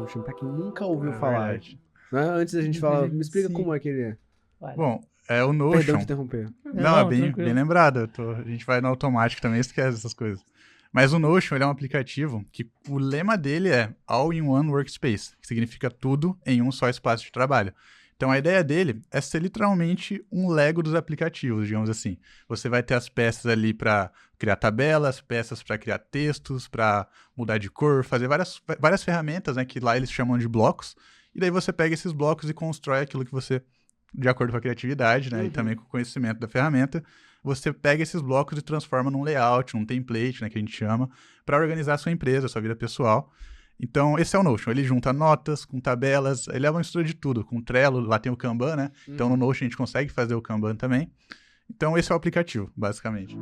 Notion, pra quem nunca ouviu falar. Verdade. Né? Antes da gente falar, me explica Sim. como é que ele é. Vai. Bom, o Perdão Notion... te interromper. Não, é bem tranquilo. lembrado. A gente vai no automático também, esquece essas coisas. Mas o Notion, ele é um aplicativo que o lema dele é All in One Workspace, que significa tudo em um só espaço de trabalho. Então, a ideia dele é ser literalmente um Lego dos aplicativos, digamos assim. Você vai ter as peças ali para criar tabelas, peças para criar textos, para mudar de cor, fazer várias ferramentas, né, que lá eles chamam de blocos. E daí você pega esses blocos e constrói aquilo que você, de acordo com a criatividade, né, e também com o conhecimento da ferramenta, você pega esses blocos e transforma num layout, num template, né, que a gente chama, para organizar a sua empresa, a sua vida pessoal. Então, esse é o Notion. Ele junta notas com tabelas, ele é uma mistura de tudo. Com Trello, lá tem o Kanban, né? Então, no Notion a gente consegue fazer o Kanban também. Então, esse é o aplicativo, basicamente.